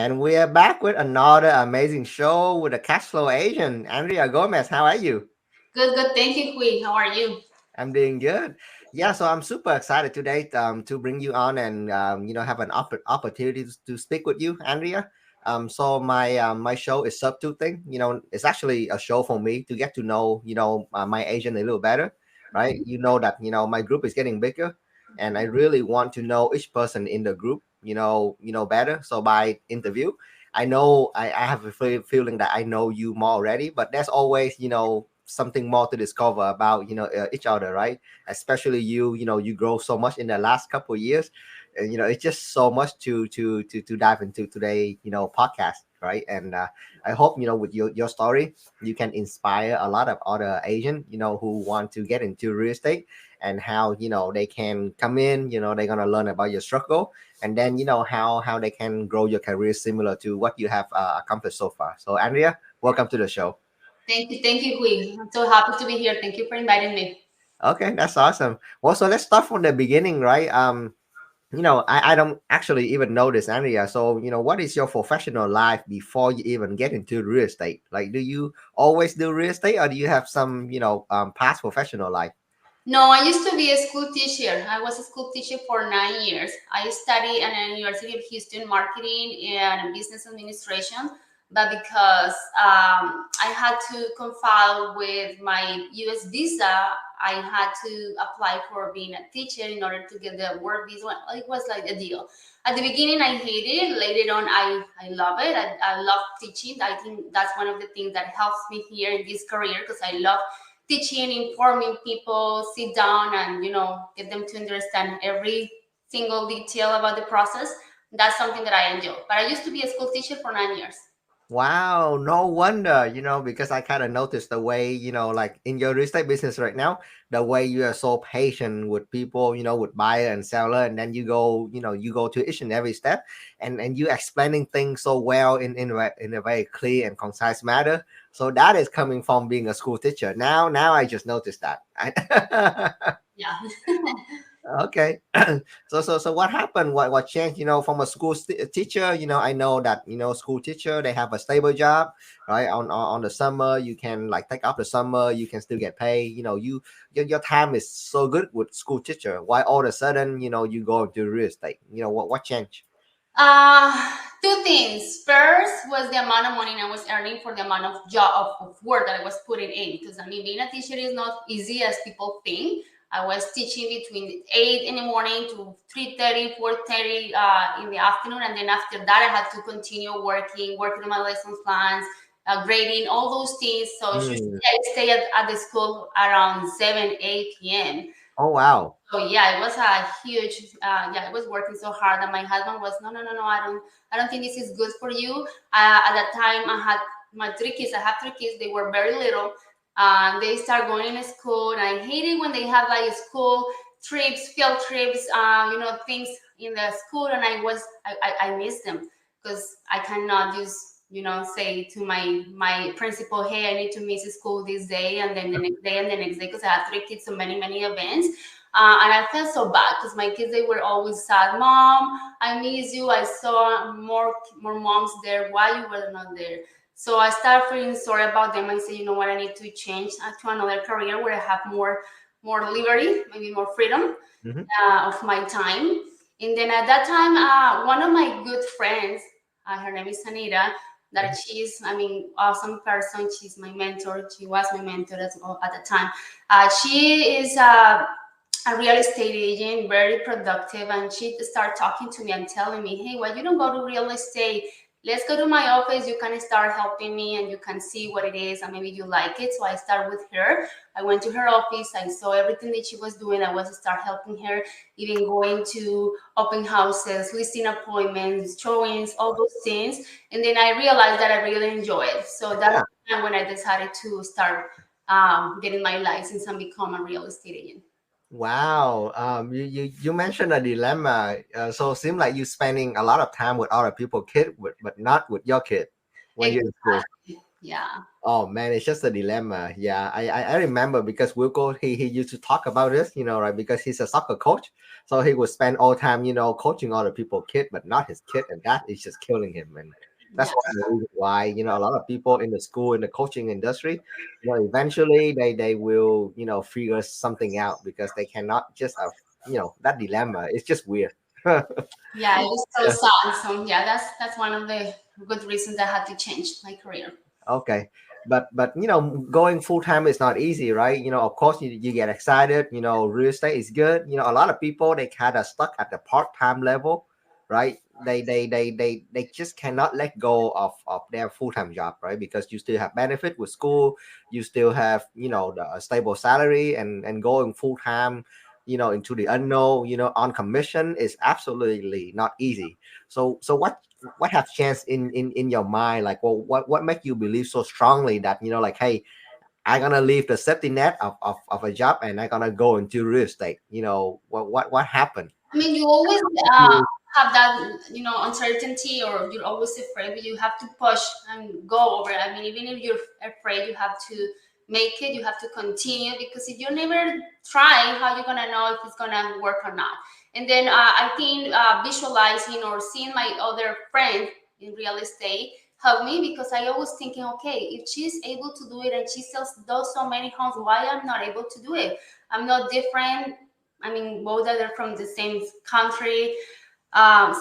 And we are back with another amazing show with a cash flow agent, Andrea Gomez. How are you? Good, good. Thank you, Queen. How are you? I'm doing good. Yeah, so I'm super excited today to bring you on and have an opportunity to speak with you, Andrea. So my show is Subtoothing. It's actually a show for me to get to know my agent a little better, right? You know that my group is getting bigger, and I really want to know each person in the group, better. So by interview, I have a feeling that I know you more already, but there's always something more to discover about each other, right? Especially you grow so much in the last couple of years, and it's just so much to dive into today podcast, right? And I hope with your story you can inspire a lot of other Asian who want to get into real estate, and how they can come in, they're gonna learn about your struggle, and then how they can grow your career similar to what you have accomplished so far. So Andrea, welcome to the show. Thank you, Queen. I'm so happy to be here. Thank you for inviting me. Okay, that's awesome. Well, so let's start from the beginning, right? I don't actually even know this area. So, what is your professional life before you even get into real estate? Like, do you always do real estate, or do you have some, past professional life? No, I used to be a school teacher. I was a school teacher for 9 years. I studied at the University of Houston marketing and business administration, but because I had to compile with my US visa, I had to apply for being a teacher in order to get the work visa. It was like a deal. At the beginning, I hated it. Later on, I love it. I love teaching. I think that's one of the things that helps me here in this career because I love teaching, informing people, sit down and get them to understand every single detail about the process. That's something that I enjoy. But I used to be a school teacher for 9 years. Wow, no wonder, because I kind of noticed the way, like in your real estate business right now, the way you are so patient with people, with buyer and seller, and then you go to each and every step, and you explaining things so well in a very clear and concise manner. So that is coming from being a school teacher. Now I just noticed that. Yeah. Okay. So what happened? What changed? From a school teacher, I know that school teacher they have a stable job, right? On the summer, you can like take off the summer, you can still get paid. Your time is so good with school teacher. Why all of a sudden you go into real estate? What changed? Two things. First was the amount of money I was earning for the amount of job of work that I was putting in. Because I mean, being a teacher is not easy as people think. I was teaching between 8 in the morning to 3:30, 4:30 in the afternoon, and then after that, I had to continue working on my lesson plans, grading, all those things. So usually Mm. I stay at the school around 7, 8 p.m. Oh wow. So yeah, it was a huge. Yeah, it was working so hard, and my husband was no, no, no, no. I don't think this is good for you. At that time, I had my 3 kids. I have 3 kids. They were very little. They start going to school, and I hate it when they have like school trips, field trips, things in the school, and I miss them because I cannot just say to my principal, hey, I need to miss school this day, and then the next day, and the next day, because I have 3 kids, so many events. And I felt so bad because my kids, they were always sad. Mom, I miss you. I saw more moms there. Why you were not there? So I started feeling sorry about them. I said, you know what, I need to change to another career where I have more liberty, maybe more freedom Hmm. of my time. And then at that time, one of my good friends, her name is Anita, that she's, I mean, awesome person. She's my mentor. She was my mentor as well at the time. She is a real estate agent, very productive, and she started talking to me and telling me, hey, why you don't go to real estate? Let's go to my office. You can start helping me and you can see what it is and maybe you like it. So I started with her. I went to her office. I saw everything that she was doing. I was start helping her, even going to open houses, listing appointments, showings, all those things. And then I realized that I really enjoy it. So that's Yeah. the time when I decided to start getting my license and become a real estate agent. Wow. You mentioned a dilemma. So it seems like you're spending a lot of time with other people' kid, but not with your kid when you're in school. Exactly. Yeah. Oh man, it's just a dilemma. Yeah, I remember because Wilco he used to talk about this, right? Because he's a soccer coach, so he would spend all time, coaching other people kid, but not his kid, and that is just killing him. And that's Yeah. one of the reasons why a lot of people in the school in the coaching industry, eventually they will figure something out because they cannot just that dilemma. It's just weird. Yeah, it was so sad. So yeah, that's one of the good reasons I had to change my career. Okay. But going full time is not easy, right? Of course you get excited, real estate is good. A lot of people they kind of stuck at the part-time level, right? They just cannot let go of their full-time job, right? Because you still have benefit with school, you still have, the a stable salary and going full-time, into the unknown, on commission is absolutely not easy. So what have changed in your mind, like, well, what make you believe so strongly that like, hey, I'm gonna leave the safety net of a job and I'm gonna go into real estate? What happened? I mean, you always You- have that, uncertainty, or you're always afraid, but you have to push and go over it. I mean, even if you're afraid, you have to make it. You have to continue, because if you never try, how you gonna know if it's gonna work or not? And then I think visualizing or seeing my other friend in real estate helped me, because I always thinking, okay, if she's able to do it and she sells those so many homes, why I'm not able to do it? I'm not different. I mean, both are from the same country.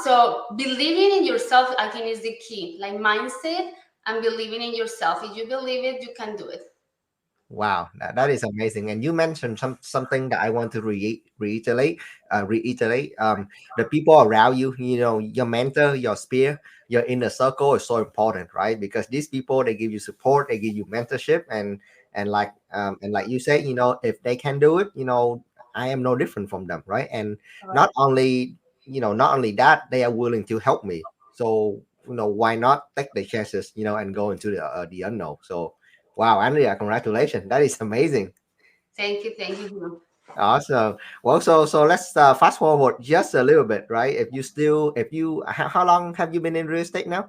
So believing in yourself, I think, is the key. Like mindset and believing in yourself. If you believe it, you can do it. Wow, that is amazing. And you mentioned something that I want to reiterate. The people around you, your mentor, your spear, your inner circle is so important, right? Because these people they give you support, they give you mentorship, and like you say, if they can do it, I am no different from them, right? And not Correct. only not only that, they are willing to help me. So why not take the chances, and go into the unknown? So wow, Andrea, congratulations. That is amazing. Thank you. Thank you. Awesome. Well, so let's fast forward just a little bit, right? If you, how long have you been in real estate now?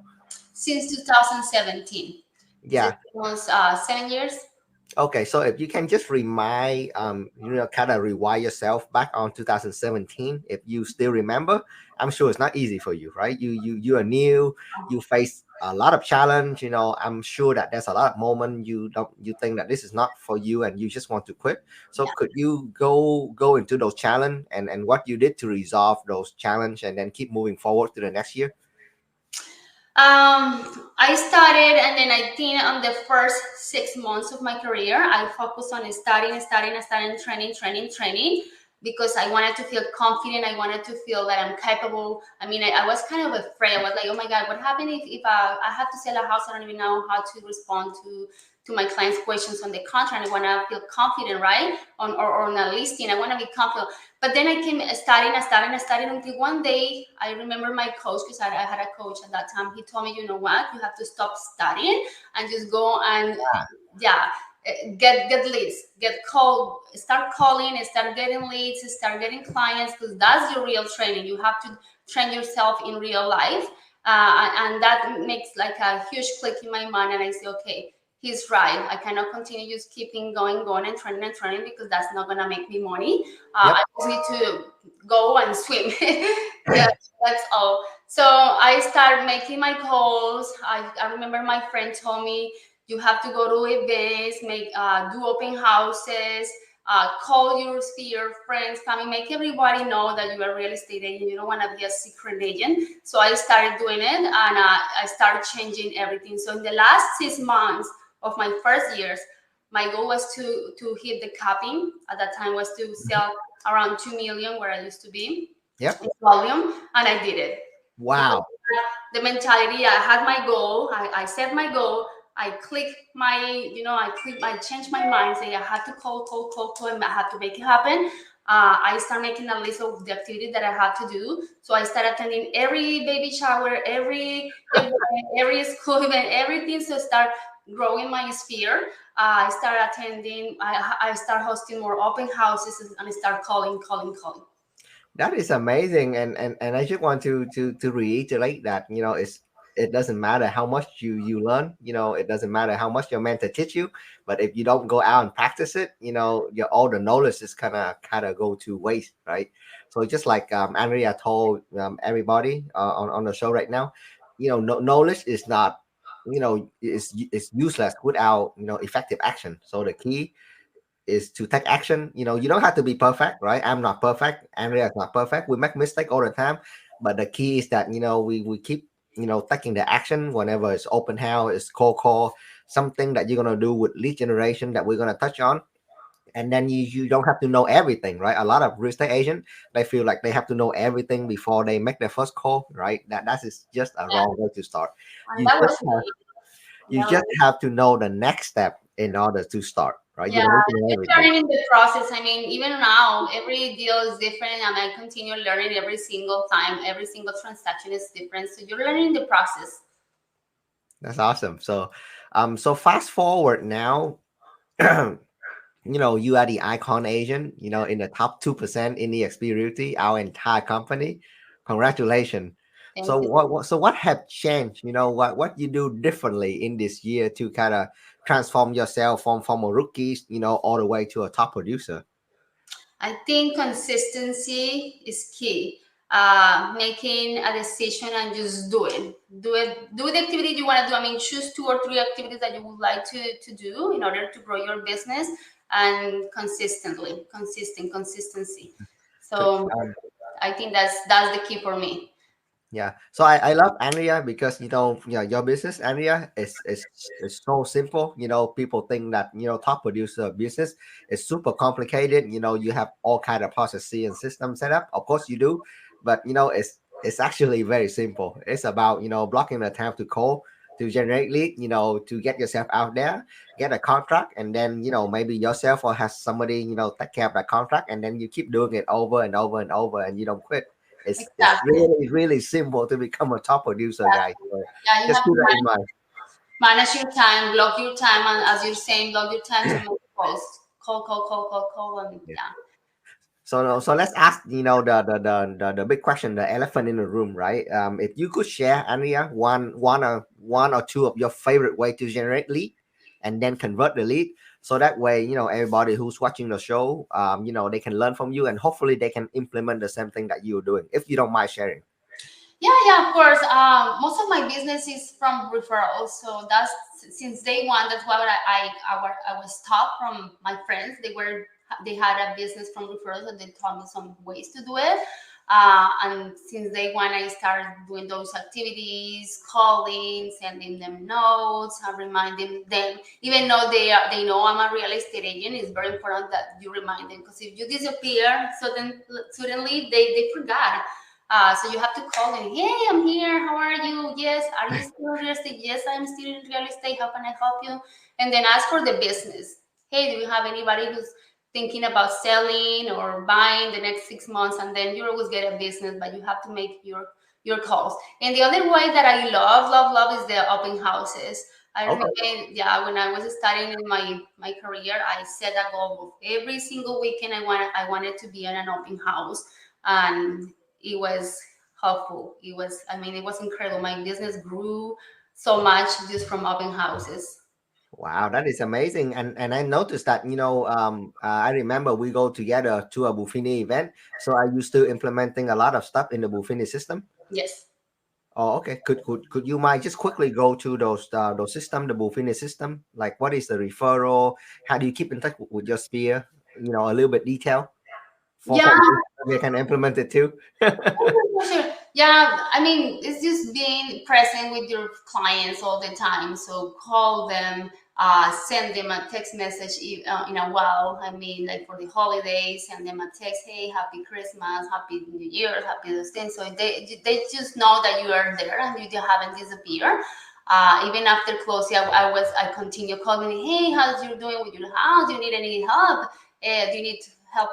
Since 2017. This is Yeah. almost 7 years. Okay, so if you can just remind, kind of rewind yourself back on 2017, if you still remember, I'm sure it's not easy for you, right? You are new, you face a lot of challenge. I'm sure that there's a lot of moment you think that this is not for you and you just want to quit. So Yeah. could you go into those challenge and what you did to resolve those challenge and then keep moving forward to the next year? I started, and then I think on the first 6 months of my career, I focused on studying, training, because I wanted to feel confident. I wanted to feel that I'm capable. I mean, I was kind of afraid. I was like, oh my God, what happened if I have to sell a house? I don't even know how to respond to my clients' questions on the contract. I want to feel confident, right? Or on a listing, I want to be confident. But then I came studying until one day I remember my coach, because I had a coach at that time. He told me, you know what, you have to stop studying and just go and, yeah, get leads, get called, start calling, and start getting leads, start getting clients, because that's your real training. You have to train yourself in real life. And that makes like a huge click in my mind. And I say, okay, he's right. I cannot continue just keeping going and training, because that's not gonna make me money. Yep. I just need to go and swim. Yeah, that's all. So I started making my calls. I remember my friend told me, you have to go to events, do open houses, call your sphere, friends, family, make everybody know that you are a real estate agent. You don't want to be a secret agent. So I started doing it, and I started changing everything. So in the last 6 months of my first years, my goal was to hit the capping. At that time was to sell around 2 million, where I used to be Yep. in volume, and I did it. Because Wow. the mentality, I had my goal, I set my goal, I click I changed my mind, say I had to call, and I had to make it happen. I started making a list of the activity that I had to do. So I started attending every baby shower, every event, every school event, everything. So start growing my sphere. I started attending. I start hosting more open houses, and I start calling. That is amazing, and I just want to reiterate that it's it doesn't matter how much you learn. It doesn't matter how much your mentor teach you, but if you don't go out and practice it, your all the knowledge is kind of go to waste, right? So just like Andrea told everybody on the show right now, no, knowledge is not, it's useless without effective action. So the key is to take action. You don't have to be perfect, right? I'm not perfect. Andrea is not perfect. We make mistake all the time, but the key is that we keep taking the action whenever it's open house, it's cold call, something that you're gonna do with lead generation that we're gonna touch on. And then you don't have to know everything, right? A lot of real estate agent, they feel like they have to know everything before they make their first call, right? That is just a Yeah, wrong way to start. and You that just was have, me. you That just was, have to know the next step in order to start, right? You yeah, don't need to know just everything. learning the process. I mean, even now, every deal is different, and I continue learning every single time. Every single transaction is different. So you're learning the process. That's awesome. So fast forward now, you are the icon agent, in the top 2% in the Realty, our entire company. Congratulations. Thank So you. what have changed? What you do differently in this year to kind of transform yourself from a rookie, all the way to a top producer? I think consistency is key. Making a decision and just do it. Do it. Do the activity you want to do. I mean, choose 2 or 3 activities that you would like to do in order to grow your business, and consistency. Could So I think that's the key for me. Yeah. So I love Andrea because your business, Andrea, is so simple. People think that top producer business is super complicated. You have all kind of processes and system set up. Of course you do, but it's actually very simple. It's about blocking the time to call, to generate lead, to get yourself out there, get a contract, and then maybe yourself or has somebody take care of that contract, and then you keep doing it over and over and over, and you don't quit. It's Exactly. really really simple to become a top producer, guys. So Yeah, you just have keep to that in mind. manage your time, block your time, and as you're saying, block your time to make calls. Call, and Yeah. yeah. So let's ask the big question, the elephant in the room, right? If you could share, Andrea, one or two of your favorite way to generate lead, and then convert the lead, so that way everybody who's watching the show, they can learn from you, and hopefully they can implement the same thing that you're doing. If you don't mind sharing. Yeah, of course. Most of my business is from referrals, so that's since day one. That's why I was taught from my friends. They had a business from referrals, and they taught me some ways to do it. And since day one, I started doing those activities, calling, sending them notes, and reminding them. Even though they know I'm a real estate agent, it's very important that you remind them, because if you disappear, suddenly they forgot. So you have to call them. Hey, I'm here. How are you? Yes. Are you still in real estate? Yes, I'm still in real estate. How can I help you? And then ask for the business. Hey, do you have anybody who's thinking about selling or buying the next 6 months? And then you always get a business, but you have to make your calls. And the other way that I love is the open houses. I remember, Okay. yeah, when I was starting in my career, I set a goal of every single weekend I wanted to be in an open house, and it was helpful. It was incredible. My business grew so much just from open houses. Wow, that is amazing. And I noticed that I remember we go together to a Buffini event, so are you still implementing a lot of stuff in the Buffini system? Yes. Oh, okay. Could you mind just quickly go to those system, the Buffini system? Like, what is the referral? How do you keep in touch with your sphere? A little bit detail for Yeah, me, so they can implement it too. for sure. Yeah, it's just being present with your clients all the time. So call them, send them a text message in a while. Like for the holidays, send them a text. Hey, happy Christmas, happy New Year, happy those things. So they just know that you are there and you haven't disappeared. Even after closing, I continue calling. Hey, how's you doing with your house? Do you need any help? Do you need help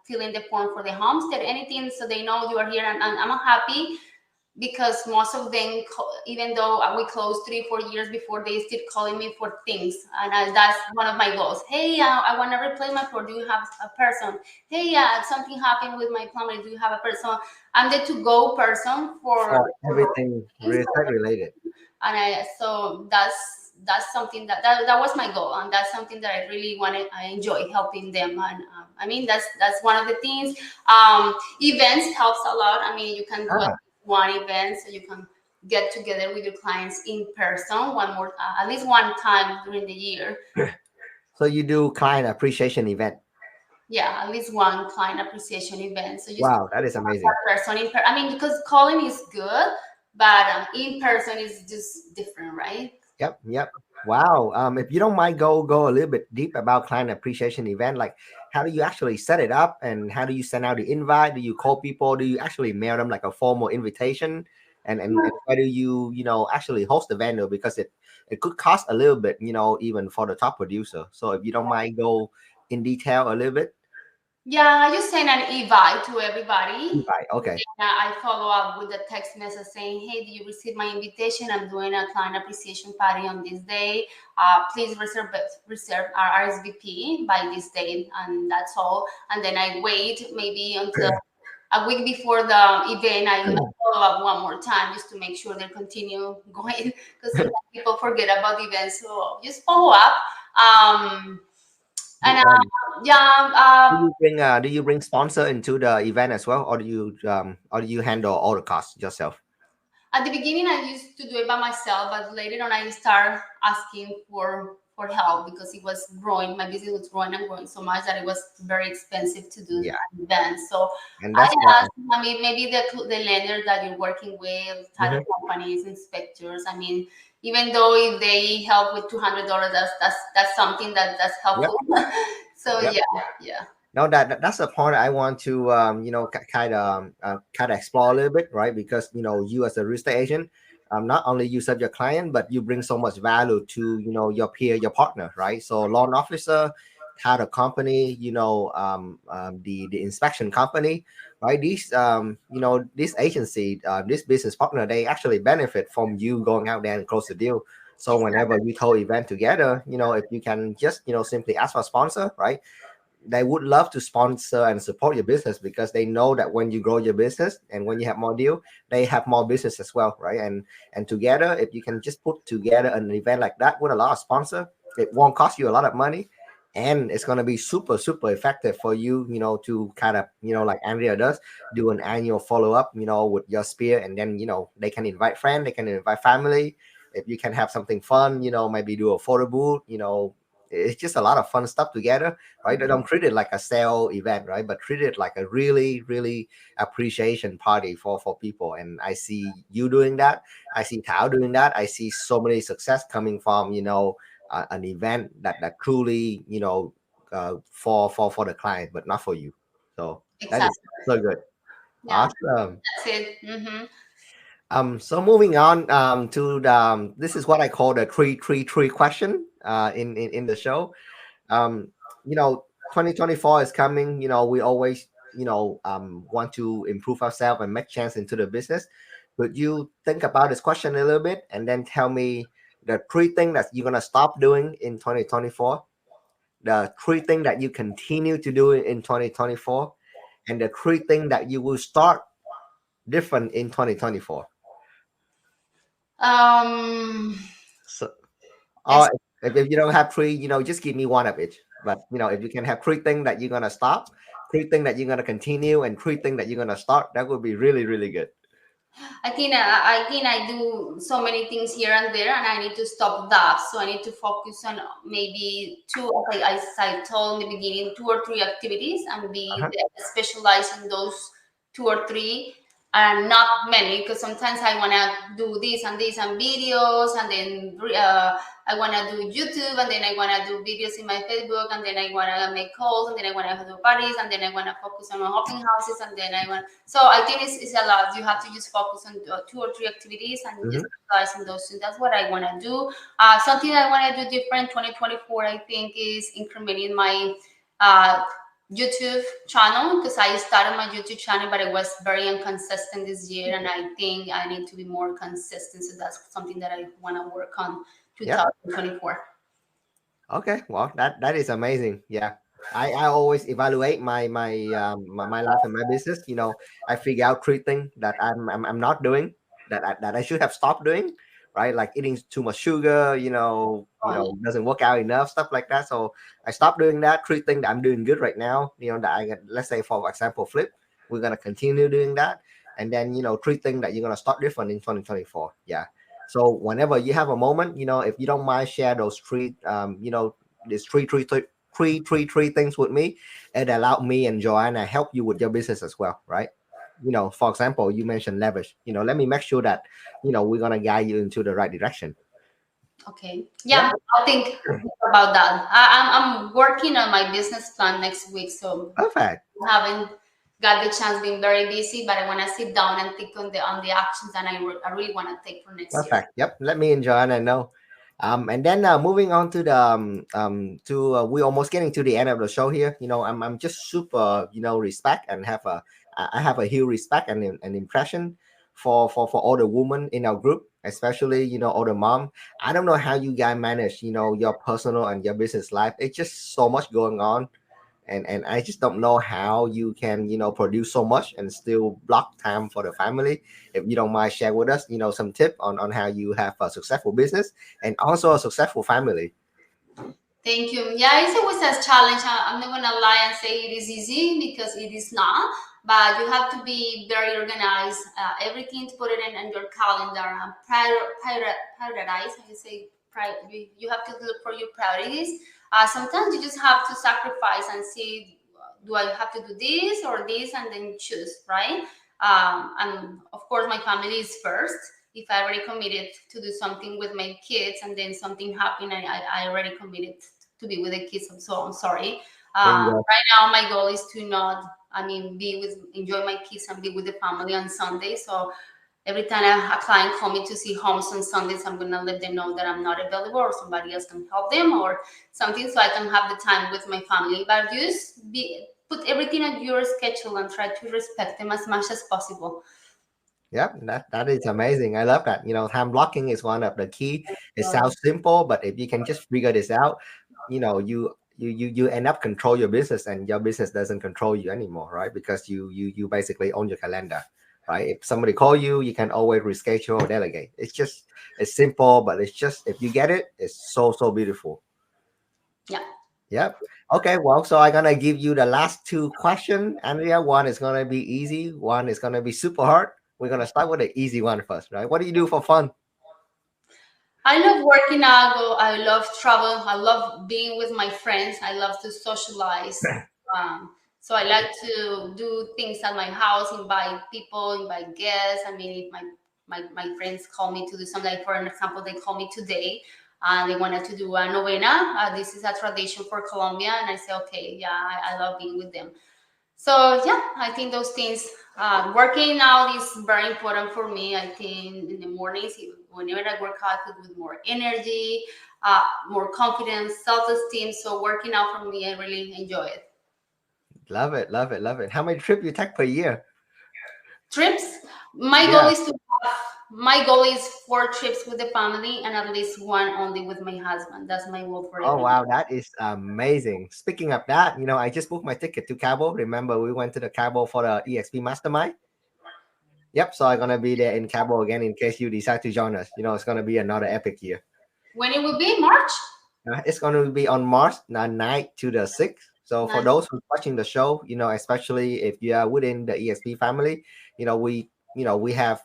fill in the form for the homestead, anything, so they know you are here, and I'm happy because most of them, even though we closed 3 4 years before, they still calling me for things, and that's one of my goals. Hey, I want to replace my floor. Do you have a person? Hey, something happened with my plumber. Do you have a person? I'm the to go person for For everything things. real estate related. And so that's something that was my goal, and that's something that I really wanted. I enjoy helping them, and I mean that's one of the things. Events helps a lot. I mean, you can do Ah, one event, so you can get together with your clients in person one more at least one time during the year. so you do client appreciation event. Yeah, at least one client appreciation event, so you speak Wow, that is to amazing. that person I mean, because calling is good, but in person is just different, right? Yep, yep. Wow. If you don't mind, go a little bit deep about client appreciation event. Like, how do you actually set it up, and how do you send out the invite? Do you call people? Do you actually mail them like a formal invitation? And where do you actually host the venue? Because it could cost a little bit, even for the top producer. So if you don't mind, go in detail a little bit. Yeah, I just send an invite to everybody. Invite. And Okay. then I follow up with a text message saying, "Hey, did you receive my invitation? I'm doing a client appreciation party on this day. Please reserve our RSVP by this date," and that's all. And then I wait maybe until a week before the event. I follow up one more time just to make sure they continue going, because sometimes people forget about the event. So just follow up. Um, and Do, um, yeah, do you bring sponsor into the event as well, or do you handle all the costs yourself? at the beginning, I used to do it by myself, but later on, I started asking for help because it was growing. My business was growing and growing so much that it was very expensive to do Yeah, an event. So and I that's why. asked, I mean, maybe the lender that you're working with, title Mhm. companies, inspectors. I mean, even though if they help with $200, that's something that's Yep. helpful. So Yep. yeah. No, that's the point I want to kind of explore a little bit, right? Because you as a real estate agent, not only you serve your client, but you bring so much value to your peer, your partner, right? So loan officer, title company, the inspection company, right? These this agency, this business partner, they actually benefit from you going out there and close the deal. So whenever you throw event together, if you can just simply ask for a sponsor, right? They would love to sponsor and support your business because they know that when you grow your business and when you have more deal, they have more business as well, right? And together, if you can just put together an event like that with a lot of sponsor, it won't cost you a lot of money, and it's going to be super effective for you, to kind of like Andrea does, do an annual follow up, with your spear, and then they can invite friends, they can invite family. If you can have something fun, maybe do a photo booth, it's just a lot of fun stuff together, right? They don't treat it like a sale event, right? But treat it like a really appreciation party for people. And I see you doing that. I see Tao doing that. I see so many success coming from an event that truly for the client, but not for you. So that is Exactly. so good. Yeah, Awesome. that's it. So moving on to this is what I call the three question in the show. um you know 2024 is coming. We always want to improve ourselves and make change into the business. Could you think about this question a little bit and then tell me the three things that you're going to stop doing in 2024, the three things that you continue to do in 2024, and the three things that you will start different in 2024? Um, So, it's, or if you don't have three, just give me one of each. But if you can have three things that you're gonna stop, three things that you're gonna continue, and three things that you're gonna start, that would be really good. I think I do so many things here and there, and I need to stop that. So I need to focus on maybe two, like as I told in the beginning, 2 or 3 activities, and be Uh-huh. specialized in those 2 or 3, and not many. Because sometimes I wanna do this and videos, and then I wanna do YouTube, and then I wanna do videos in my Facebook, and then I wanna make calls, and then I wanna do parties, and then I wanna focus on my open houses, and then I want. So I think it's a lot. You have to just focus on 2 or 3 activities and just Hmm. focus on those two. That's what I want to do. Something I want to do different 2024, I think, is incrementing my uh, YouTube channel because I started my YouTube channel, but it was very inconsistent this year, and I think I need to be more consistent. So that's something that I want to work on Yep. 2024. Okay, well, that is amazing. Yeah, I always evaluate my life and my business. I figure out three things that I'm not doing that I should have stopped doing, right? Like eating too much sugar, Oh, yeah. doesn't work out enough, stuff like that. So I stopped doing that. Three things that I'm doing good right now, that I get. Let's say for example, flip. We're gonna continue doing that, and then three things that you're gonna start different in 2024. Yeah. So whenever you have a moment, if you don't mind, share those three, these three things with me. It allowed me and Joanna help you with your business as well, right? For example, you mentioned leverage. Let me make sure that we're gonna guide you into the right direction. Okay. Yeah, Yeah, I'll think about that. I'm working on my business plan next week, so perfect. I haven't got the chance being very busy, but I want to sit down and think on the actions that I really want to take for next year. Perfect. Yep. Let me and Joanna know. And then moving on to the we're almost getting to the end of the show here. I'm just super respect and have a I have a huge respect and an impression for all the women in our group, especially all the mom. I don't know how you guys manage your personal and your business life. It's just so much going on, and I just don't know how you can produce so much and still block time for the family. If you don't mind share with us some tip on how you have a successful business and also a successful family. Thank you. Yeah, it's always a challenge. I'm not gonna lie and say it is easy because it is not. But you have to be very organized. Everything to put it in your calendar and prioritize. I say you have to look for your priorities. Sometimes you just have to sacrifice and see, do I have to do this or this, and then choose, right? And of course, my family is first. If I already committed to do something with my kids and then something happened, I already committed to be with the kids. So I'm sorry. Bingo. Right now, my goal is to not, I mean, enjoy my kids and be with the family on Sunday. So every time a client call me to see homes on Sundays, I'm gonna let them know that I'm not available or somebody else can help them or something so I can have the time with my family. But just put everything on your schedule and try to respect them as much as possible. Yep, that is amazing. I love that. Time blocking is one of the key. It So, sounds simple, but if you can just figure this out, you end up control your business, and your business doesn't control you anymore, right? Because you basically own your calendar, right? If somebody call you, you can always reschedule or delegate. It's simple, but it's just if you get it, it's so beautiful. yeah. Yep. Okay. Well, so I'm gonna give you the last two questions, Andrea. One is gonna be easy. One is gonna be super hard. We're gonna start with the easy one first, right? What do you do for fun? I love working out. I love travel. I love being with my friends. I love to socialize. So I like to do things at my house, invite people, invite guests. I mean, if my friends call me to do something, like for an example, they call me today and they wanted to do a novena. This is a tradition for Colombia. And I say, okay, yeah, I love being with them. So yeah, I think those things. Working out is very important for me. I think in the mornings, whenever I work out, I feel with more energy, more confidence, self-esteem. So working out for me, I really enjoy it. Love it, love it, love it. How many trips you take per year? Trips. My goal Yeah. is to have. My goal is 4 trips with the family and at least one only with my husband. That's my goal for Oh every year. wow, that is amazing. Speaking of that, I just booked my ticket to Cabo. Remember, we went to the Cabo for the EXP Mastermind. Yep. So I'm gonna be there in Cabo again in case you decide to join us. It's gonna be another epic year. When it will be March. It's going to be on March 9th to the 6th. So for Nice. those who's watching the show, especially if you are within the ESP family, we have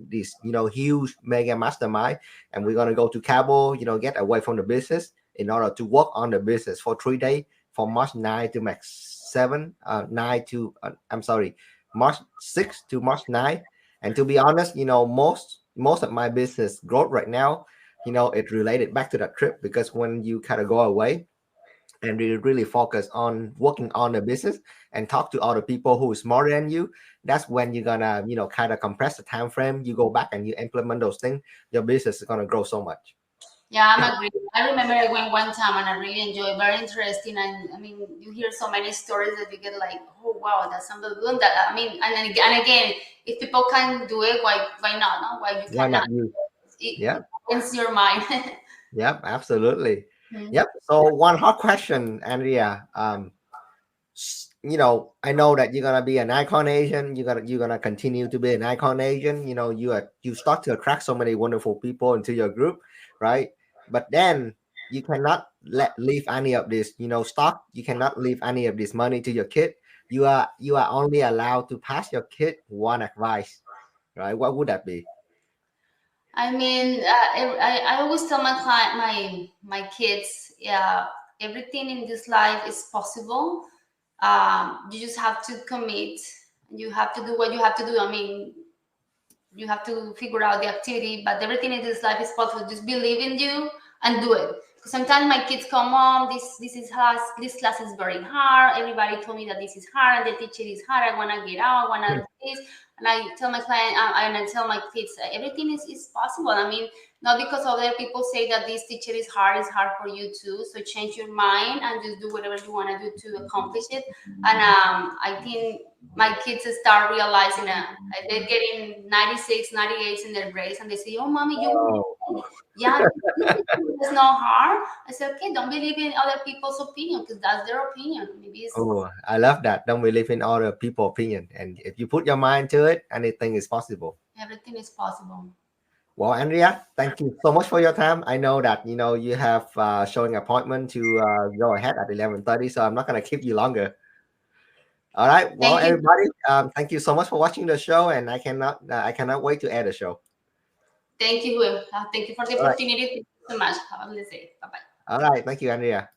this huge mega mastermind, and we're gonna go to Cabo, get away from the business in order to work on the business for 3 days from March 9 to Max 7, 9 to I'm sorry, March 6 to March 9. And to be honest, most of my business growth right now it related back to that trip, because when you kind of go away and really focus on working on the business and talk to other people who is smarter than you, that's when you're gonna kind of compress the time frame. You go back and you implement those things, your business is gonna grow so much. Yeah, I'm agree. I remember I went one time and I really enjoyed. Very interesting, and I mean, you hear so many stories that you get like, oh wow, that's unbelievable. That I mean, and again, if people can do it, why not? No, why you Why not cannot? you? Yeah. It opens your mind. Yep. Absolutely. Mhm. Yep. So one hot question, Andrea. I know that you're gonna be an icon agent. You're gonna continue to be an icon agent. You start to attract so many wonderful people into your group, right? But then you cannot leave any of this, stock. You cannot leave any of this money to your kid. You are only allowed to pass your kid one advice, right? What would that be? I mean, I always tell my client, my kids, yeah, everything in this life is possible. You just have to commit. You have to do what you have to do. I mean, you have to figure out the activity, but everything in this life is possible. Just believe in you and do it. Because sometimes my kids come on, this class is very hard. Everybody told me that this is hard, and the teacher is hard. I wanna get out, I wanna do this. And I tell my client, and I tell my kids, everything is possible. I mean, not because other people say that this teacher is hard, it's hard for you too. So change your mind and just do whatever you wanna do to accomplish it. And I think my kids start realizing they're getting 96, 98 in their grades, and they say, oh mommy, you Oh, yeah, it's not hard. I said, okay, don't believe in other people's opinion because that's their opinion. Maybe it's oh, I love that. Don't believe in other people' opinion, and if you put your mind to it, anything is possible. everything is possible. Well, Andrea, thank you so much for your time. I know that you have showing appointment to go ahead at 11:30, so I'm not gonna keep you longer. All right. Well, Thank you. everybody, thank you so much for watching the show, and I cannot wait to air the show. Thank you. Thank you for the All right. opportunity. Thank you so much. Have a nice day. Bye bye. All right. Thank you, Andrea.